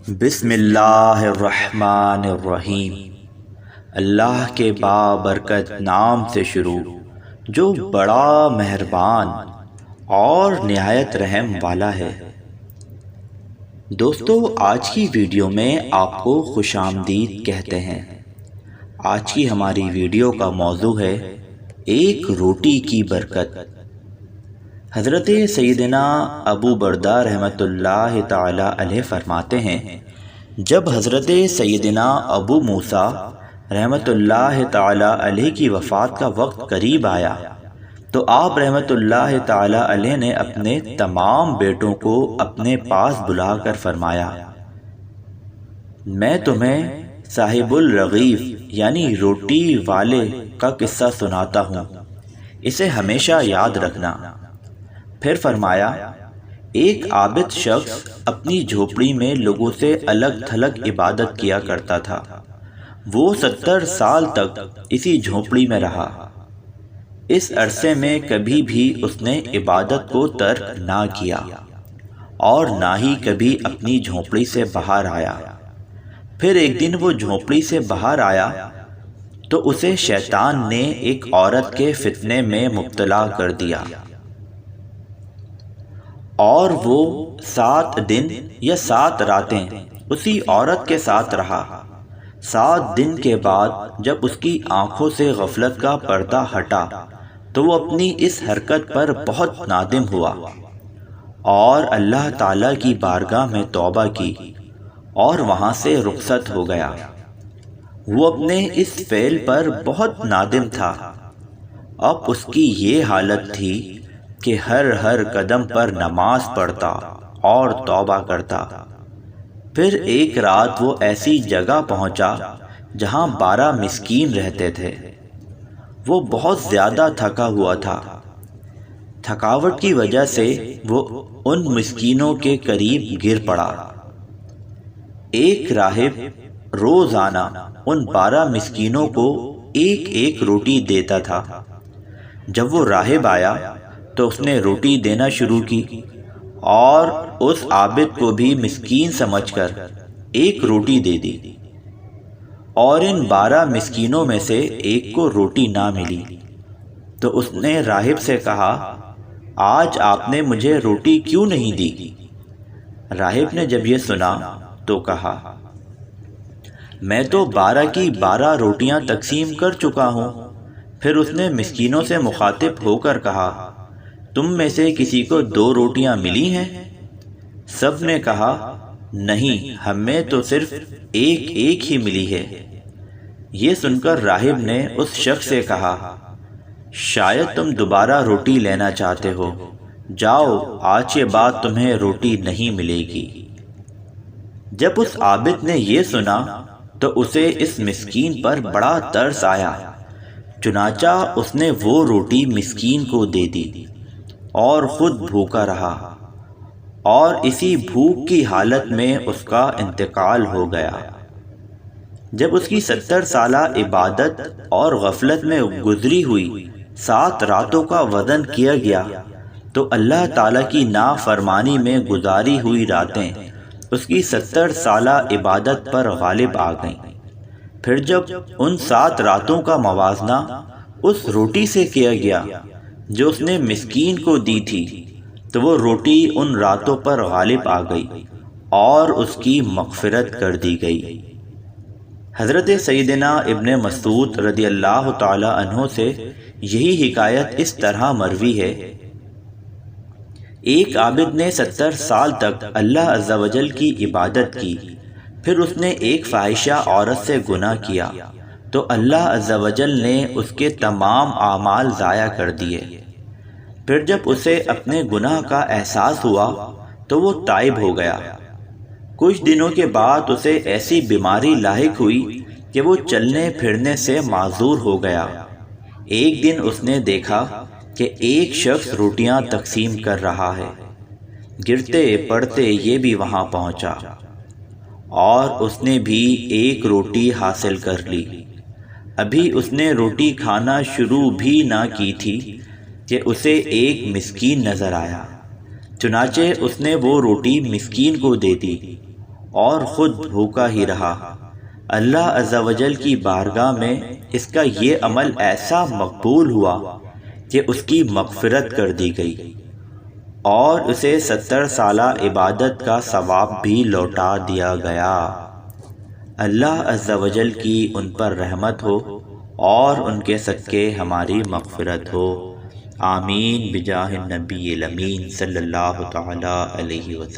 بسم اللہ الرحمن الرحیم۔ اللہ کے بابرکت نام سے شروع جو بڑا مہربان اور نہایت رحم والا ہے۔ دوستو، آج کی ویڈیو میں آپ کو خوش آمدید کہتے ہیں۔ آج کی ہماری ویڈیو کا موضوع ہے ایک روٹی کی برکت۔ حضرت سیدنا ابو بردہ رحمۃ اللہ تعالی علیہ فرماتے ہیں، جب حضرت سیدنا ابو موسیٰ رحمۃ اللہ تعالی علیہ کی وفات کا وقت قریب آیا تو آپ رحمۃ اللہ تعالی علیہ نے اپنے تمام بیٹوں کو اپنے پاس بلا کر فرمایا، میں تمہیں صاحب الرغیف یعنی روٹی والے کا قصہ سناتا ہوں، اسے ہمیشہ یاد رکھنا۔ پھر فرمایا، ایک عابد شخص اپنی جھوپڑی میں لوگوں سے الگ تھلگ عبادت کیا کرتا تھا۔ وہ 70 سال تک اسی جھوپڑی میں رہا۔ اس عرصے میں کبھی بھی اس نے عبادت کو ترک نہ کیا اور نہ ہی کبھی اپنی جھوپڑی سے باہر آیا۔ پھر ایک دن وہ جھوپڑی سے باہر آیا تو اسے شیطان نے ایک عورت کے فتنے میں مبتلا کر دیا اور وہ 7 دن یا 7 راتیں اسی عورت کے ساتھ رہا۔ 7 دن کے بعد جب اس کی آنکھوں سے غفلت کا پردہ ہٹا تو وہ اپنی اس حرکت پر بہت نادم ہوا اور اللہ تعالیٰ کی بارگاہ میں توبہ کی اور وہاں سے رخصت ہو گیا۔ وہ اپنے اس فعل پر بہت نادم تھا۔ اب اس کی یہ حالت تھی کہ ہر قدم پر نماز پڑھتا اور توبہ کرتا۔ پھر ایک رات وہ ایسی جگہ پہنچا جہاں 12 مسکین رہتے تھے۔ وہ بہت زیادہ تھکا ہوا تھا۔ تھکاوٹ کی وجہ سے وہ ان مسکینوں کے قریب گر پڑا۔ ایک راہب روزانہ ان 12 مسکینوں کو ایک روٹی دیتا تھا۔ جب وہ راہب آیا تو اس نے روٹی دینا شروع کی اور اس عابد کو بھی مسکین سمجھ کر ایک روٹی دے دی، اور ان 12 مسکینوں میں سے ایک کو روٹی نہ ملی تو اس نے راہب سے کہا، آج آپ نے مجھے روٹی کیوں نہیں دی؟ راہب نے جب یہ سنا تو کہا، میں تو 12 کی 12 روٹیاں تقسیم کر چکا ہوں۔ پھر اس نے مسکینوں سے مخاطب ہو کر کہا، تم میں سے کسی کو 2 روٹیاں ملی ہیں؟ سب نے کہا، نہیں، ہمیں تو صرف ایک ہی ملی ہے۔ یہ سن کر راہب نے اس شخص سے کہا، شاید تم دوبارہ روٹی لینا چاہتے ہو، جاؤ، آج کے بعد تمہیں روٹی نہیں ملے گی۔ جب اس عابد نے یہ سنا تو اسے اس مسکین پر بڑا ترس آیا، چنانچہ اس نے وہ روٹی مسکین کو دے دی اور خود بھوکا رہا، اور اسی بھوک کی حالت میں اس کا انتقال ہو گیا۔ جب اس کی 70 سالہ عبادت اور غفلت میں گزری ہوئی 7 راتوں کا وزن کیا گیا تو اللہ تعالیٰ کی نافرمانی میں گزاری ہوئی راتیں اس کی 70 سالہ عبادت پر غالب آ گئیں۔ پھر جب ان 7 راتوں کا موازنہ اس روٹی سے کیا گیا جو اس نے مسکین کو دی تھی تو وہ روٹی ان راتوں پر غالب آ گئی اور اس کی مغفرت کر دی گئی۔ حضرت سیدنا ابن مسعود رضی اللہ تعالی عنہ سے یہی حکایت اس طرح مروی ہے، ایک عابد نے 70 سال تک اللہ عز و جل کی عبادت کی، پھر اس نے ایک فاحشہ عورت سے گناہ کیا تو اللہ عز و جل نے اس کے تمام اعمال ضائع کر دیے۔ پھر جب اسے اپنے گناہ کا احساس ہوا تو وہ تائب ہو گیا۔ کچھ دنوں کے بعد اسے ایسی بیماری لاحق ہوئی کہ وہ چلنے پھرنے سے معذور ہو گیا۔ ایک دن اس نے دیکھا کہ ایک شخص روٹیاں تقسیم کر رہا ہے۔ گرتے پڑتے یہ بھی وہاں پہنچا اور اس نے بھی ایک روٹی حاصل کر لی۔ ابھی اس نے روٹی کھانا شروع بھی نہ کی تھی کہ اسے ایک مسکین نظر آیا، چنانچہ اس نے وہ روٹی مسکین کو دے دی اور خود بھوکا ہی رہا۔ اللہ عز و جل کی بارگاہ میں اس کا یہ عمل ایسا مقبول ہوا کہ اس کی مغفرت کر دی گئی اور اسے 70 سالہ عبادت کا ثواب بھی لوٹا دیا گیا۔ اللہ عز و جل کی ان پر رحمت ہو اور ان کے صدقے ہماری مغفرت ہو، آمین بجاہ النبی الامین صلی اللہ تعالی علیہ وسلم۔